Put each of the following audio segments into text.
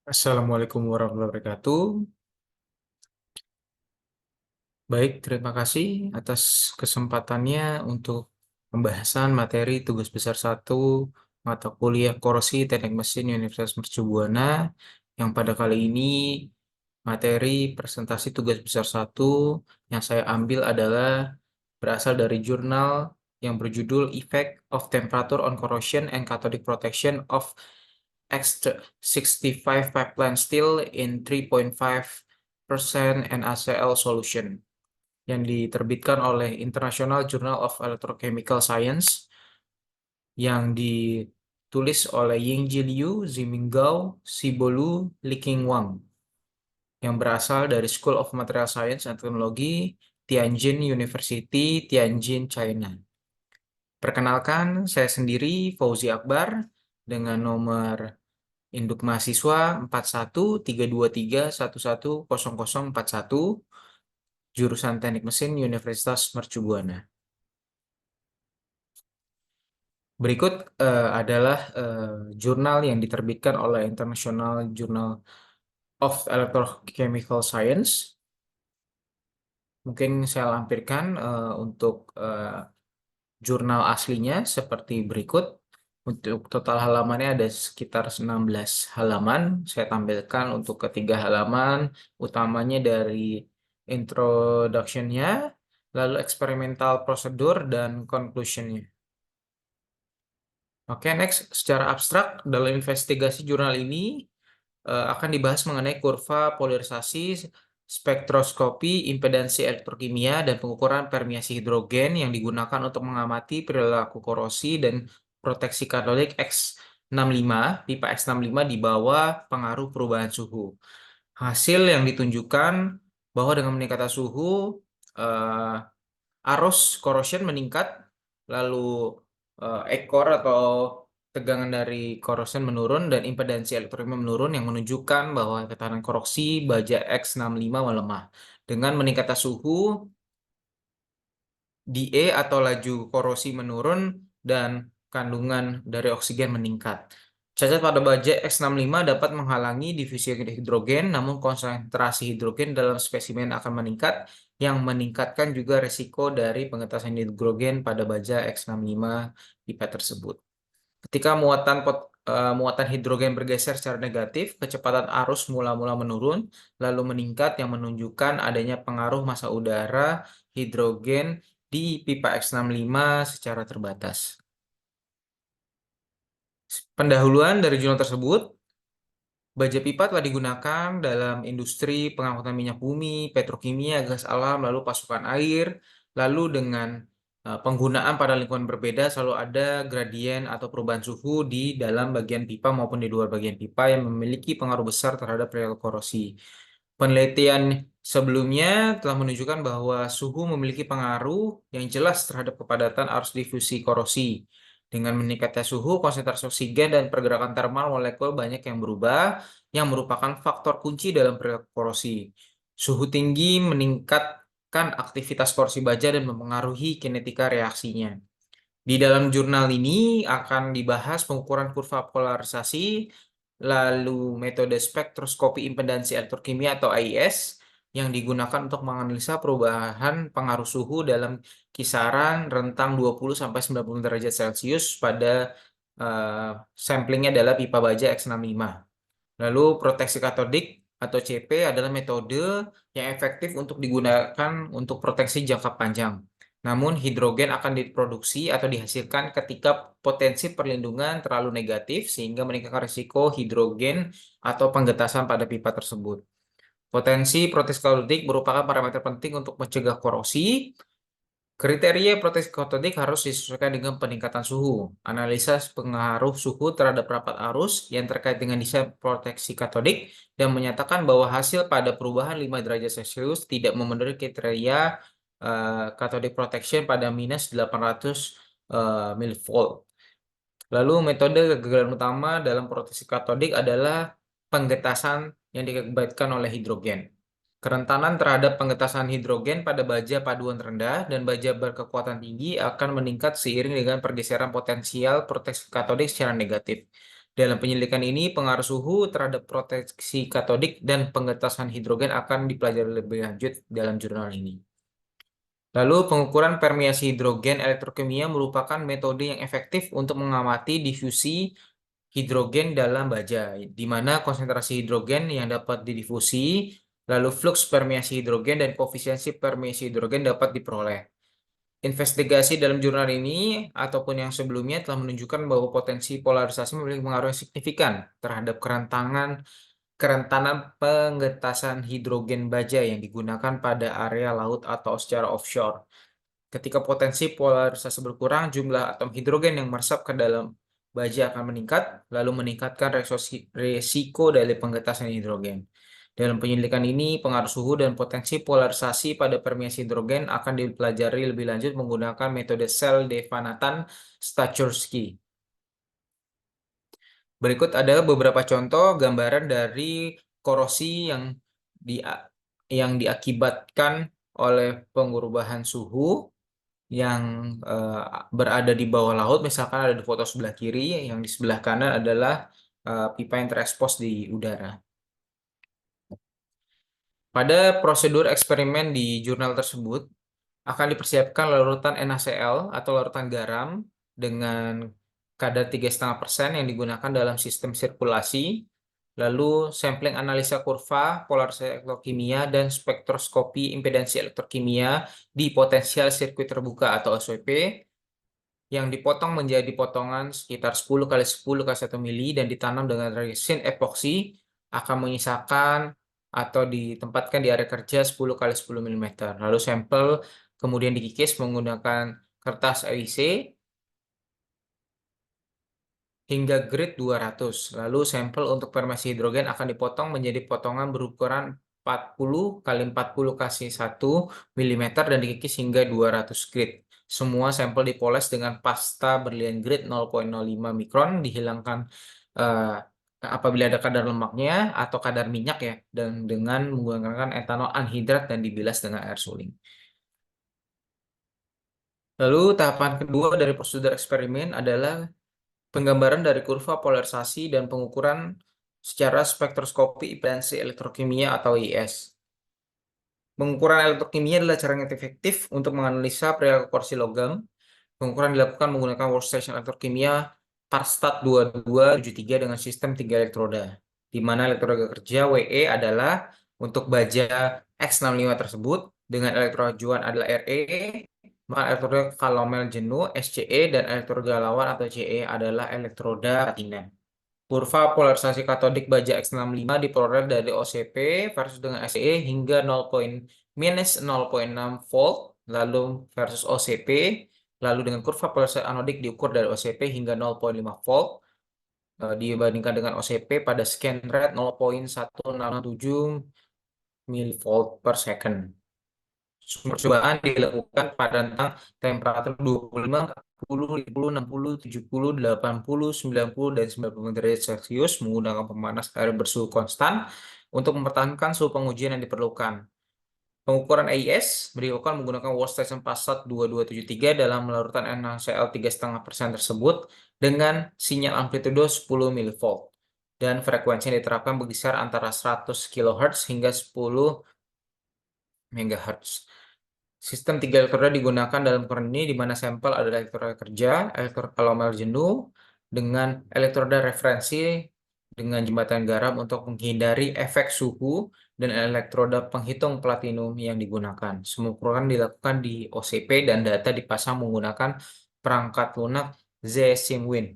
Assalamualaikum warahmatullahi wabarakatuh. Baik, terima kasih atas kesempatannya untuk pembahasan materi tugas besar 1 mata kuliah Korosi Teknik Mesin Universitas Mercu Buana yang pada kali ini materi presentasi tugas besar 1 yang saya ambil adalah berasal dari jurnal yang berjudul Effect of Temperature on Corrosion and Cathodic Protection of X65 Pipeline Steel in 3.5% NaCl Solution yang diterbitkan oleh International Journal of Electrochemical Science yang ditulis oleh Yingji Liu, Ziming Gao, Shibolu, Liqing Wang yang berasal dari School of Material Science and Technology, Tianjin University, Tianjin, China. Perkenalkan, saya sendiri Fauzi Akbar dengan nomor induk mahasiswa 4132311041, jurusan Teknik Mesin Universitas Mercu Buana. Berikut adalah jurnal yang diterbitkan oleh International Journal of Electrochemical Science. Mungkin saya lampirkan untuk jurnal aslinya seperti berikut. Untuk total halamannya ada sekitar 16 halaman. Saya tampilkan untuk ketiga halaman, utamanya dari introduction-nya, lalu experimental procedure, dan conclusion-nya. Oke, next. Secara abstrak, dalam investigasi jurnal ini akan dibahas mengenai kurva polarisasi, spektroskopi, impedansi elektrokimia, dan pengukuran permeasi hidrogen yang digunakan untuk mengamati perilaku korosi dan proteksi katolik X65, pipa X65 di bawah pengaruh perubahan suhu. Hasil yang ditunjukkan bahwa dengan meningkatnya suhu, arus corrosion meningkat, lalu ekor atau tegangan dari corrosion menurun dan impedansi elektrokimia menurun yang menunjukkan bahwa ketahanan korosi baja X65 melemah. Dengan meningkatnya suhu, DE atau laju korosi menurun dan kandungan dari oksigen meningkat. Cacat pada baja X65 dapat menghalangi difusi hidrogen, namun konsentrasi hidrogen dalam spesimen akan meningkat, yang meningkatkan juga resiko dari pengentasan hidrogen pada baja X65 pipa tersebut. Ketika muatan hidrogen bergeser secara negatif, kecepatan arus mula-mula menurun, lalu meningkat yang menunjukkan adanya pengaruh massa udara hidrogen di pipa X65 secara terbatas. Pendahuluan dari jurnal tersebut, baja pipa telah digunakan dalam industri pengangkutan minyak bumi, petrokimia, gas alam, lalu pasokan air, lalu dengan penggunaan pada lingkungan berbeda selalu ada gradien atau perubahan suhu di dalam bagian pipa maupun di luar bagian pipa yang memiliki pengaruh besar terhadap perilaku korosi. Penelitian sebelumnya telah menunjukkan bahwa suhu memiliki pengaruh yang jelas terhadap kepadatan arus difusi korosi. Dengan meningkatnya suhu, konsentrasi oksigen dan pergerakan termal molekul banyak yang berubah, yang merupakan faktor kunci dalam perilaku korosi. Suhu tinggi meningkatkan aktivitas korosi baja dan mempengaruhi kinetika reaksinya. Di dalam jurnal ini akan dibahas pengukuran kurva polarisasi, lalu metode spektroskopi impedansi elektrokimia atau AIS yang digunakan untuk menganalisa perubahan pengaruh suhu dalam kisaran rentang 20-90 derajat Celcius pada samplingnya adalah pipa baja X65. Lalu proteksi katodik atau CP adalah metode yang efektif untuk digunakan untuk proteksi jangka panjang. Namun hidrogen akan diproduksi atau dihasilkan ketika potensi perlindungan terlalu negatif sehingga meningkatkan risiko hidrogen atau penggetasan pada pipa tersebut. Potensi proteksi katodik merupakan parameter penting untuk mencegah korosi. Kriteria proteksi katodik harus disesuaikan dengan peningkatan suhu. Analisa pengaruh suhu terhadap rapat arus yang terkait dengan desain proteksi katodik dan menyatakan bahwa hasil pada perubahan 5 derajat Celcius tidak memenuhi kriteria cathodic protection pada minus 800 mV. Lalu metode kegagalan utama dalam proteksi katodik adalah penggetasan yang diakibatkan oleh hidrogen. Kerentanan terhadap penggetasan hidrogen pada baja paduan rendah dan baja berkekuatan tinggi akan meningkat seiring dengan pergeseran potensial proteksi katodik secara negatif. Dalam penyelidikan ini, pengaruh suhu terhadap proteksi katodik dan pengetasan hidrogen akan dipelajari lebih lanjut dalam jurnal ini. Lalu, pengukuran permeasi hidrogen elektrokimia merupakan metode yang efektif untuk mengamati difusi hidrogen dalam baja, di mana konsentrasi hidrogen yang dapat didifusi, lalu flux permeasi hidrogen dan koefisiensi permeasi hidrogen dapat diperoleh. Investigasi dalam jurnal ini ataupun yang sebelumnya telah menunjukkan bahwa potensi polarisasi memiliki pengaruh yang signifikan terhadap kerentanan pengentasan hidrogen baja yang digunakan pada area laut atau secara offshore. Ketika potensi polarisasi berkurang, jumlah atom hidrogen yang meresap ke dalam baja akan meningkat, lalu meningkatkan resiko dari pengentasan hidrogen. Dalam penyelidikan ini, pengaruh suhu dan potensi polarisasi pada permeasi hidrogen akan dipelajari lebih lanjut menggunakan metode sel Devanathan Stachurski. Berikut ada beberapa contoh gambaran dari korosi yang diakibatkan oleh pengubahan suhu yang berada di bawah laut. Misalkan ada di foto sebelah kiri, yang di sebelah kanan adalah pipa yang terekspos di udara. Pada prosedur eksperimen di jurnal tersebut, akan dipersiapkan larutan NaCl atau larutan garam dengan kadar 3,5% yang digunakan dalam sistem sirkulasi, lalu sampling analisa kurva, polarisasi elektrokimia, dan spektroskopi impedansi elektrokimia di potensial sirkuit terbuka atau SOP, yang dipotong menjadi potongan sekitar 10 kali 10 kali 1 mili dan ditanam dengan resin epoksi akan menyisakan atau ditempatkan di area kerja 10 kali 10 mm. Lalu sampel kemudian dikikis menggunakan kertas EIC hingga grade 200. Lalu sampel untuk permeasi hidrogen akan dipotong menjadi potongan berukuran 40 kali 40 kali 1 mm dan dikikis hingga 200 grit. Semua sampel dipoles dengan pasta berlian grade 0,05 mikron, dihilangkan apabila ada kadar lemaknya atau kadar minyak ya, dan dengan menggunakan etanol anhidrat dan dibilas dengan air suling. Lalu tahapan kedua dari prosedur eksperimen adalah penggambaran dari kurva polarisasi dan pengukuran secara spektroskopi impedansi elektrokimia atau IS. Pengukuran elektrokimia adalah cara yang efektif untuk menganalisa perilaku kursi logam. Pengukuran dilakukan menggunakan workstation elektrokimia Parstat 2273 dengan sistem 3 elektroda, di mana elektroda kerja WE adalah untuk baja X65 tersebut, dengan elektroda juan adalah RE, maka elektroda kalomel jenuh SCE, dan elektroda lawan atau CE adalah elektroda platina. Kurva polarisasi katodik baja X65 diperoleh dari OCP versus dengan SCE hingga -0,6 volt, lalu versus OCP, lalu dengan kurva polarisasi anodik diukur dari OCP hingga 0,5 volt, dibandingkan dengan OCP pada scan rate 0,167 mV per second. Percobaan dilakukan pada rentang temperatur 25, 40, 50, 60, 70, 80, 90, dan 90 derajat Celcius menggunakan pemanas air bersuhu konstan untuk mempertahankan suhu pengujian yang diperlukan. Pengukuran AIS dilakukan menggunakan workstation Passat 2273 dalam larutan NaCl 3,5% tersebut dengan sinyal amplitudo 10 mV dan frekuensi yang diterapkan berkisar antara 100 kHz hingga 10 MHz. Sistem 3 elektroda digunakan dalam ukuran ini, di mana sampel adalah elektroda kerja, elektroda kalomel jenuh, dengan elektroda referensi dengan jembatan garam untuk menghindari efek suhu, dan elektroda penghitung platinum yang digunakan. Semua ukuran dilakukan di OCP dan data dipasang menggunakan perangkat lunak Z-Simwin.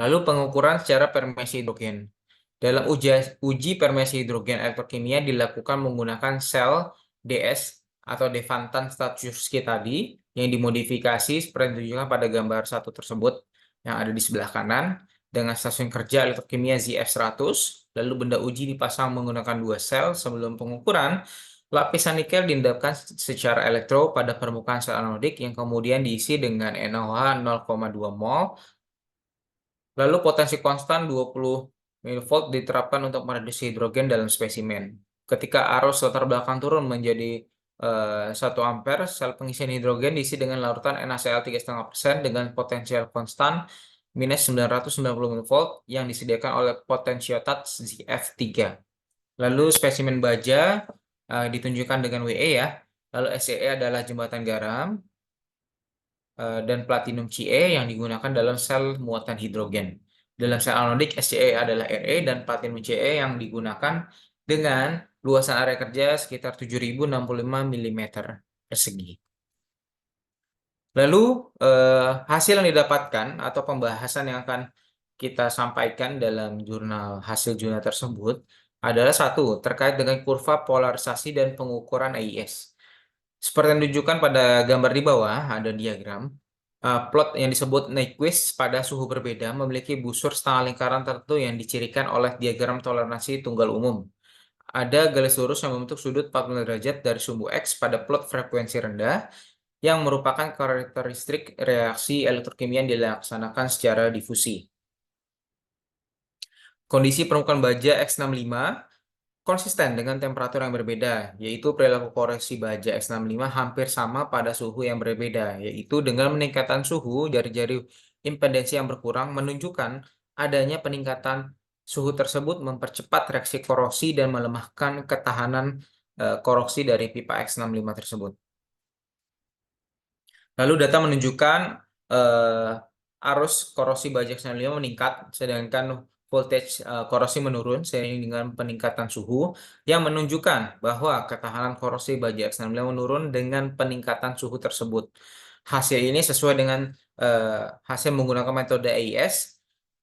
Lalu pengukuran secara permeasi hidrogen. Dalam uji permeasi hidrogen elektrokimia dilakukan menggunakan sel DS atau Devanathan Stachurski tadi yang dimodifikasi seperti yang ditunjukkan pada gambar 1 tersebut yang ada di sebelah kanan dengan stasiun kerja elektrokimia ZF100. Lalu benda uji dipasang menggunakan 2 sel. Sebelum pengukuran, lapisan nikel diendapkan secara elektro pada permukaan sel anodik yang kemudian diisi dengan NaOH 0,2 mol. Lalu potensi konstan 20 mV diterapkan untuk mereduksi hidrogen dalam spesimen. Ketika arus latar belakang turun menjadi 1 ampere, sel pengisian hidrogen diisi dengan larutan NaCl 3,5% dengan potensial konstan minus 990 mV yang disediakan oleh potentiotat ZF3. Lalu spesimen baja ditunjukkan dengan WE ya. Lalu SEE adalah jembatan garam dan platinum Ce yang digunakan dalam sel muatan hidrogen. Dalam sel anodik SCe adalah Re dan platinum Ce yang digunakan dengan luasan area kerja sekitar 7065 mm persegi. Lalu hasil yang didapatkan atau pembahasan yang akan kita sampaikan dalam hasil jurnal tersebut adalah satu, terkait dengan kurva polarisasi dan pengukuran AIS. Seperti yang ditunjukkan pada gambar di bawah, ada diagram. Plot yang disebut Nyquist pada suhu berbeda memiliki busur setengah lingkaran tertentu yang dicirikan oleh diagram toleransi tunggal umum. Ada garis lurus yang membentuk sudut 45 derajat dari sumbu X pada plot frekuensi rendah, yang merupakan karakteristik reaksi elektrokimia yang dilaksanakan secara difusi. Kondisi permukaan baja X65 konsisten dengan temperatur yang berbeda, yaitu perilaku koreksi baja X65 hampir sama pada suhu yang berbeda, yaitu dengan peningkatan suhu jari-jari impedensi yang berkurang menunjukkan adanya peningkatan suhu tersebut mempercepat reaksi korosi dan melemahkan ketahanan korosi dari pipa X65 tersebut. Lalu data menunjukkan arus korosi baja X65 meningkat, sedangkan voltage korosi menurun seiring dengan peningkatan suhu, yang menunjukkan bahwa ketahanan korosi baja X65 menurun dengan peningkatan suhu tersebut. Hasil ini sesuai dengan hasil menggunakan metode AIS.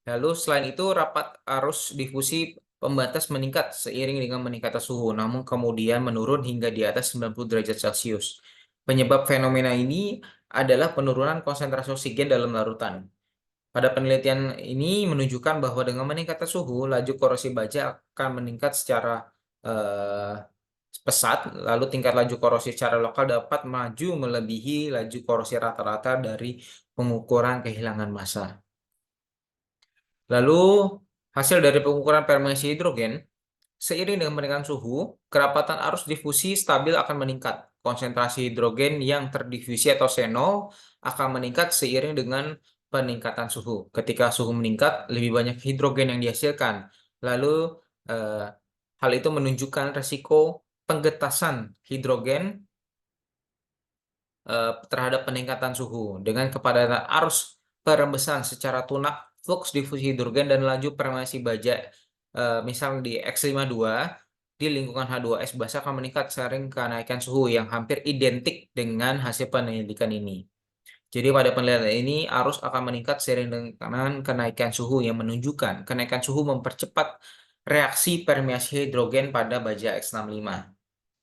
Lalu selain itu rapat arus difusi pembatas meningkat seiring dengan meningkatnya suhu, namun kemudian menurun hingga di atas 90 derajat Celcius. Penyebab fenomena ini adalah penurunan konsentrasi oksigen dalam larutan. Pada penelitian ini menunjukkan bahwa dengan meningkatnya suhu, laju korosi baja akan meningkat secara pesat, lalu tingkat laju korosi secara lokal dapat maju melebihi laju korosi rata-rata dari pengukuran kehilangan massa. Lalu hasil dari pengukuran permeasi hidrogen, seiring dengan peningkatan suhu, kerapatan arus difusi stabil akan meningkat. Konsentrasi hidrogen yang terdifusi atau seno akan meningkat seiring dengan peningkatan suhu. Ketika suhu meningkat, lebih banyak hidrogen yang dihasilkan. Lalu hal itu menunjukkan resiko penggetasan hidrogen terhadap peningkatan suhu. Dengan kepadatan arus perembesan secara tunak, flux difusi hidrogen dan laju permeasi baja misal di X52 di lingkungan H2S basa akan meningkat seiring kenaikan suhu yang hampir identik dengan hasil penelitian ini. Jadi pada penelitian ini arus akan meningkat seiring dengan kenaikan suhu yang menunjukkan kenaikan suhu mempercepat reaksi permeasi hidrogen pada baja X65.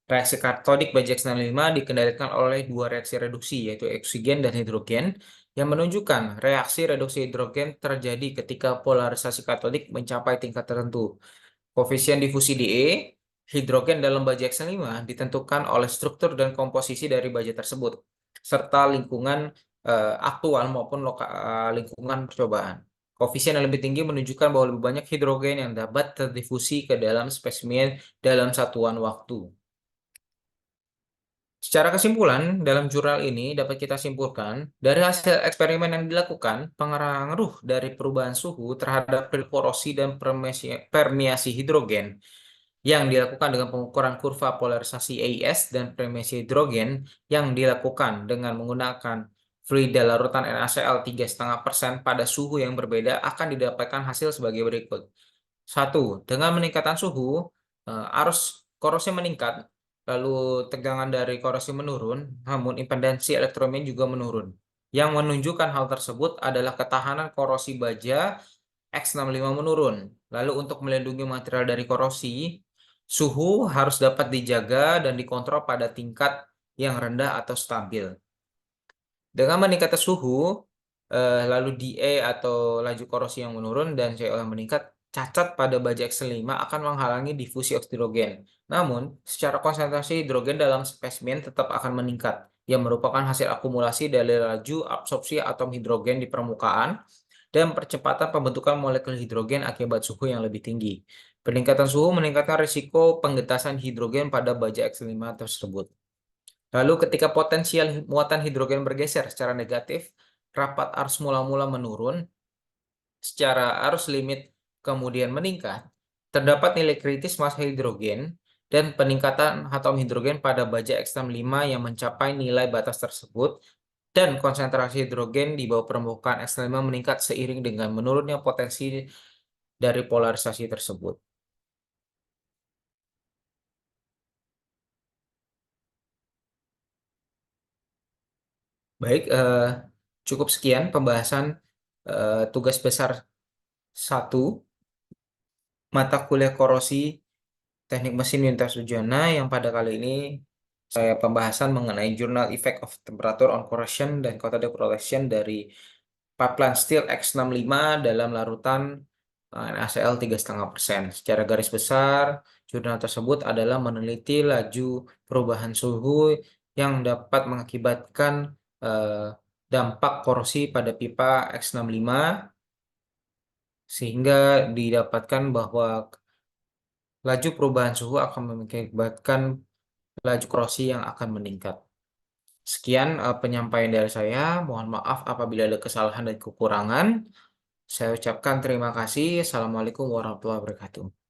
Reaksi katodik baja X65 dikendalikan oleh dua reaksi reduksi, yaitu oksigen dan hidrogen, yang menunjukkan reaksi reduksi hidrogen terjadi ketika polarisasi katodik mencapai tingkat tertentu. Koefisien difusi De, hidrogen dalam baja X65 ditentukan oleh struktur dan komposisi dari baja tersebut, serta lingkungan aktual maupun lingkungan percobaan. Koefisien yang lebih tinggi menunjukkan bahwa lebih banyak hidrogen yang dapat terdifusi ke dalam spesimen dalam satuan waktu. Secara kesimpulan, dalam jurnal ini dapat kita simpulkan, dari hasil eksperimen yang dilakukan, pengaruh dari perubahan suhu terhadap korosi dan permeasi hidrogen yang dilakukan dengan pengukuran kurva polarisasi AIS dan permeasi hidrogen yang dilakukan dengan menggunakan fluida larutan NaCl 3,5% pada suhu yang berbeda akan didapatkan hasil sebagai berikut. 1. Dengan meningkatan suhu, arus korosi meningkat, lalu tegangan dari korosi menurun, namun impedansi elektromin juga menurun. Yang menunjukkan hal tersebut adalah ketahanan korosi baja X65 menurun. Lalu untuk melindungi material dari korosi, suhu harus dapat dijaga dan dikontrol pada tingkat yang rendah atau stabil. Dengan meningkatnya suhu, lalu DE atau laju korosi yang menurun dan CO yang meningkat, cacat pada baja X5 akan menghalangi difusi hidrogen. Namun, secara konsentrasi hidrogen dalam spesimen tetap akan meningkat, yang merupakan hasil akumulasi dari laju absorpsi atom hidrogen di permukaan dan percepatan pembentukan molekul hidrogen akibat suhu yang lebih tinggi. Peningkatan suhu meningkatkan risiko penggetasan hidrogen pada baja X5 tersebut. Lalu ketika potensial muatan hidrogen bergeser secara negatif, rapat arus mula-mula menurun, secara arus limit kemudian meningkat, terdapat nilai kritis massa hidrogen dan peningkatan atom hidrogen pada baja X65 yang mencapai nilai batas tersebut dan konsentrasi hidrogen di bawah permukaan X65 meningkat seiring dengan menurunnya potensi dari polarisasi tersebut. Baik, cukup sekian pembahasan tugas besar 1 mata kuliah korosi Teknik Mesin Unit Sujana yang pada kali ini saya pembahasan mengenai Journal Effect of Temperature on Corrosion dan Cathodic Protection dari pipeline steel X65 dalam larutan NaCl 3,5%. Secara garis besar, jurnal tersebut adalah meneliti laju perubahan suhu yang dapat mengakibatkan eh, dampak korosi pada pipa X65 sehingga didapatkan bahwa laju perubahan suhu akan mengakibatkan laju korosi yang akan meningkat. Sekian penyampaian dari saya. Mohon maaf apabila ada kesalahan dan kekurangan. Saya ucapkan terima kasih. Assalamualaikum warahmatullahi wabarakatuh.